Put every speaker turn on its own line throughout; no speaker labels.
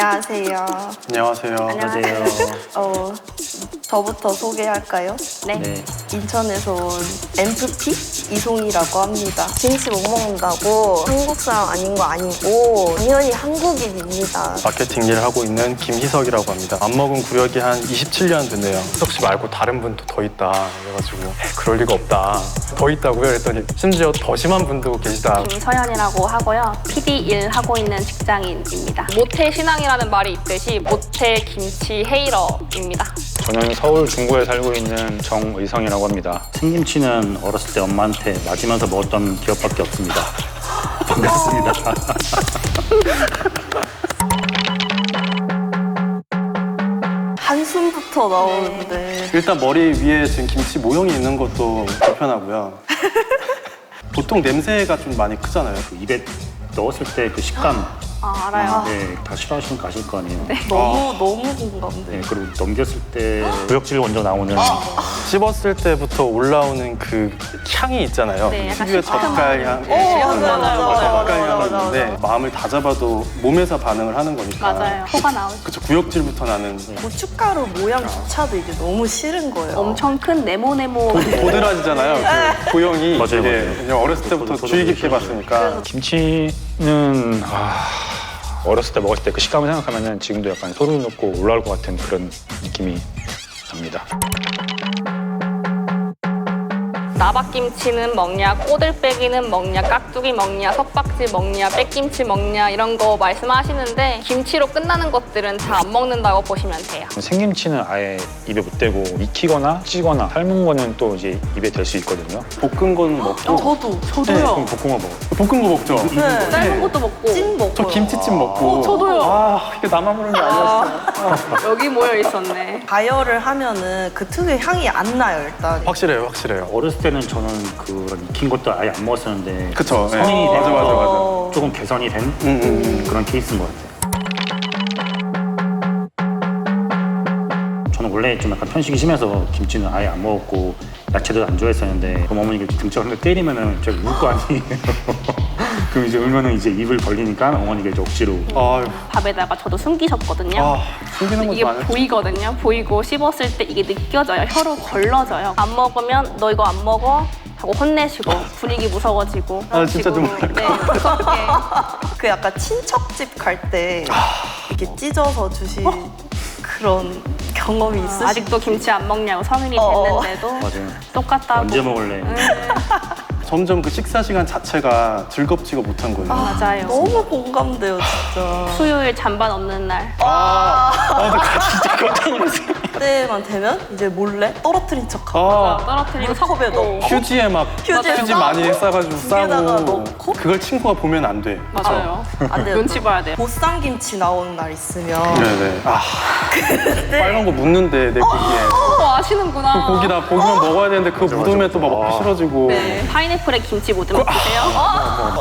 안녕하세요.
안녕하세요.
안녕하세요.
저부터 소개할까요?
네.
인천에서 온 MFP 이송이라고 합니다. 김치 못 먹는다고 한국 사람 아닌 거 아니고 당연히 한국인입니다.
마케팅 일을 하고 있는 김희석이라고 합니다. 안 먹은 구력이 한 27년 됐네요. 희석 씨 말고 다른 분도 더 있다. 그래가지고 그럴 리가 없다. 더 있다고요? 그랬더니 심지어 더 심한 분도 계시다.
김서연이라고 하고요. PD 일 하고 있는 직장인입니다. 모태 신앙이라는 말이 있듯이 모태 김치 헤이러입니다.
저는 서울 중구에 살고 있는 정의성이라고 합니다. 생김치는 어렸을 때 엄마한테 맞으면서 먹었던 기억밖에 없습니다. 반갑습니다.
한숨부터 나오는데
일단 머리 위에 지금 김치 모형이 있는 것도 불편하고요. 보통 냄새가 좀 많이 크잖아요.
그 입에 넣었을 때 그 식감,
알아요.
네, 다 싫어하시는 거 아실 거 아니에요. 네.
너무 공감돼.
그리고 넘겼을 때 구역질 먼저 나오는
씹었을 때부터 올라오는 그 향이 있잖아요.
네, 약간
특유의
시큼한
젓갈 향.
맞아요.
젓갈 향이
맞아.
있는데 마음을 다 잡아도 몸에서 반응을 하는 거니까.
맞아요. 코가 나오죠.
그쵸, 구역질부터 나는.
고춧가루 모양조차도 이게 너무 싫은 거예요.
엄청 큰 네모네모.
보드라지잖아요. 그 고형이
맞아요,
되게
맞아요.
그냥 어렸을 때부터
저도
주의 깊게
그래서
봤으니까.
김치는 어렸을 때 먹었을 때 그 식감을 생각하면 지금도 약간 소름 돋고 올라올 것 같은 그런 느낌이 납니다.
나박김치는 먹냐, 꼬들빼기는 먹냐, 깍두기 먹냐, 석박지 먹냐, 백김치 먹냐 이런 거 말씀하시는데 김치로 끝나는 것들은 다 안 먹는다고 보시면 돼요.
생김치는 아예 입에 못 대고 익히거나 찌거나 삶은 거는 또 이제 입에 댈 수 있거든요.
볶은 거는 먹고.
그럼 볶음어 먹어요.
볶은 거 먹죠?
네.
삶은 것도 먹고
찐 먹고.
저 김치찜 먹고.
저도요.
아, 이게 나만 모르는 게 아니었어.
여기 모여 있었네.
가열을 하면은 그 특유의 향이 안 나요 일단.
확실해요, 확실해요.
어렸을 때는 저는 그런 익힌 것도 아예 안 먹었었는데
그쵸. 네.
성인이
맞아,
돼서
맞아, 맞아.
조금 개선이 된 그런 케이스인 것 같아요. 저는 원래 좀 약간 편식이 심해서 김치는 아예 안 먹었고 야채도 안 좋아했었는데 그럼 어머니가 등짝을 한대 때리면은 제가 울 거 아니에요. 그럼 이제 울면은 이제 입을 벌리니까 어머니가 이제 억지로
아유,
밥에다가 저도 숨기셨거든요.
숨기는 것도
이게
많을
보이거든요. 보이고 씹었을 때 이게 느껴져요. 혀로 걸러져요. 안 먹으면 너 이거 안 먹어? 하고 혼내시고 분위기 무서워지고.
아, 진짜 좀
그러시고, 네, 무섭게.
그 약간 친척집 갈 때 이렇게 찢어서 주신 그런 경험이 있으시죠?
아직도 김치 안 먹냐고 성인이
어.
됐는데도
맞아요.
똑같다고.
언제 먹을래?
점점 그 식사 시간 자체가 즐겁지가 못한 거예요.
맞아요.
너무 공감돼요 진짜.
수요일 잔반 없는 날.
나 진짜 깜짝 놀랐어요.
그때만 되면 이제 몰래 떨어뜨린 척하고
아,
떨어뜨리고
컵에 넣고
휴지에 막
휴지에
휴지
싸고,
많이 싸가지고
국에다가
싸고
넣고?
그걸 친구가 보면 안 돼.
맞아요.
안 돼요.
눈치 봐야 돼요.
보쌈김치 나오는 날 있으면
네네. 아, 빨간 거 묻는데 내 고기에.
아시는구나.
그 고기나 고기만 먹어야 되는데 그거 묻으면 또 막 먹기 싫어지고.
네. 파인애플에 김치 못 드세요?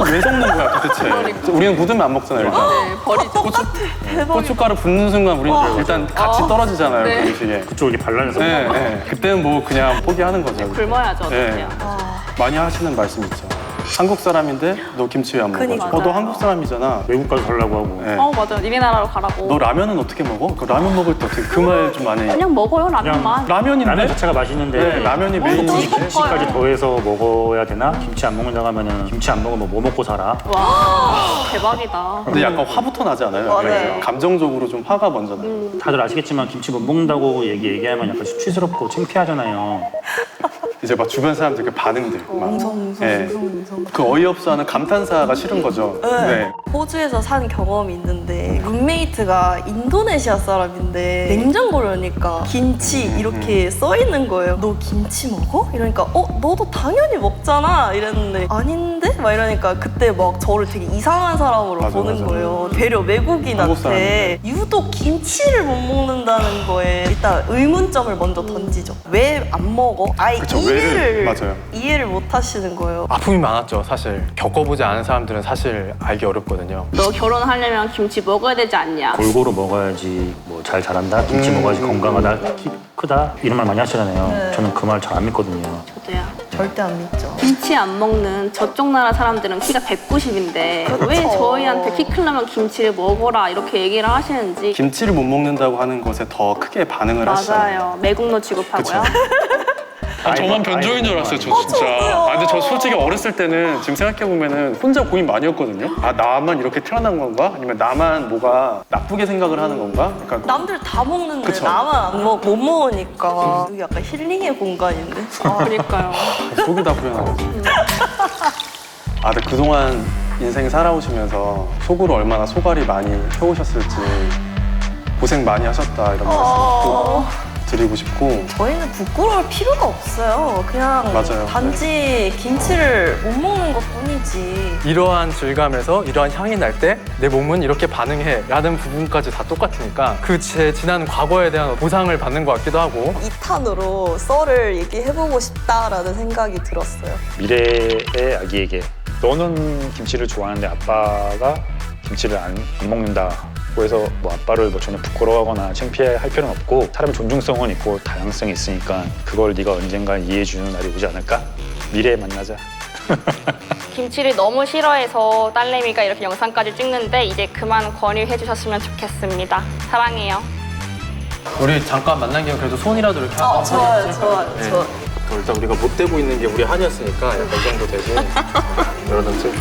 왜 섞는 거야 도대체? 우리는 묻으면 안 먹잖아요 일단.
네, 버리죠.
고춧가루 붓는 순간 우리 일단 같이 떨어지잖아요
네.
그 음식에.
그쪽 이렇게 발라내서
네, 네. 그때는 뭐 그냥 포기하는 거죠.
굶어야죠.
네.
어떡해요.
많이 하시는 말씀 있죠. 한국 사람인데 너 김치 왜 안 먹어?
그니까.
너 한국 사람이잖아.
외국 가서 살라고 하고
네.
맞아요. 니네 나라로 가라고.
너 라면은 어떻게 먹어? 그 라면 먹을 때 어떻게 그 말 좀 안 해?
그냥 먹어요, 라면만.
라면인데?
라면 자체가 맛있는데
네, 라면이 메인인데.
김치까지 더해서 먹어야 되나? 김치 안 먹는다고 하면은 김치 안 먹으면 뭐 먹고 살아?
와, 대박이다.
근데 약간 화부터 나지 않아요?
맞아요.
그래서 감정적으로 좀 화가 먼저 나요.
다들 아시겠지만 김치 못 먹는다고 얘기하면 약간 수치스럽고 창피하잖아요.
이제 막 주변 사람들 그 반응들. 막.
웅성
네. 그 어이없어하는 감탄사가 싫은 거죠. 네.
호주에서 산 경험이 있는데 룸메이트가 인도네시아 사람인데 냉장고를 여니까 김치 이렇게 써 있는 거예요. 너 김치 먹어? 이러니까 너도 당연히 먹잖아 이랬는데 아닌데? 막 이러니까 그때 막 저를 되게 이상한 사람으로
맞아,
보는
맞아.
거예요. 배려
한국
외국인한테
사람인데.
유독 김치를 못 먹는다는 거에 일단 의문점을 먼저 던지죠. 왜 안 먹어? 아예
그쵸, 왜를, 맞아요.
이해를 못 하시는 거예요.
아픔이 많았죠 사실. 겪어보지 않은 사람들은 사실 알기 어렵거든요.
너 결혼하려면 김치 먹어야 되지 않냐.
골고루 먹어야지 뭐 잘 자란다, 김치 먹어야지 건강하다, 키 크다 이런 말 많이 하시잖아요.
네.
저는 그 말 잘 안 믿거든요.
저도요.
절대 안 믿죠.
김치 안 먹는 저쪽 나라 사람들은 키가 190인데
그렇죠.
왜 저희한테 키 크려면 김치를 먹어라 이렇게 얘기를 하시는지.
김치를 못 먹는다고 하는 것에 더 크게 반응을 하시잖아요.
맞아요. 매국노 취급하고요.
저만 변종인 줄 알았어요, 저 진짜.
저도요.
근데 저 솔직히 어렸을 때는 지금 생각해보면은 혼자 고민 많이 했거든요. 아, 나만 이렇게 태어난 건가? 아니면 나만 뭐가 나쁘게 생각을 하는 건가? 그러니까
남들 다 먹는데
그쵸.
나만 못 먹으니까 여기 약간 힐링의 공간인데.
그러니까요.
속이 다 후련하지. 아, 근데 그동안 인생 살아오시면서 속으로 얼마나 소갈이 많이 해오셨을지 고생 많이 하셨다 이런 말씀 꼭 드리고 싶고.
저희는 부끄러울 필요가 없어요. 그냥
맞아요.
단지 김치를 못 먹는 것 뿐이지.
이러한 질감에서 이러한 향이 날 때 내 몸은 이렇게 반응해 라는 부분까지 다 똑같으니까 그 제 지난 과거에 대한 보상을 받는 것 같기도 하고.
2탄으로 썰을 얘기해보고 싶다라는 생각이 들었어요.
미래의 아기에게 너는 김치를 좋아하는데 아빠가 김치를 안 먹는다. 그래서 뭐 아빠를 뭐 전혀 부끄러워하거나 창피할 필요는 없고 사람의 존중성은 있고 다양성이 있으니까 그걸 네가 언젠가 이해해주는 날이 오지 않을까? 미래에 만나자.
김치를 너무 싫어해서 딸내미가 이렇게 영상까지 찍는데 이제 그만 권유해 주셨으면 좋겠습니다. 사랑해요.
우리 잠깐 만난 김에 그래도 손이라도 이렇게 한번
좋아요,
하겠지?
좋아요,
네.
좋아요.
일단 우리가 못 되고 있는 게 우리 한이었으니까 약간 이 정도 되고 이러던 쯤.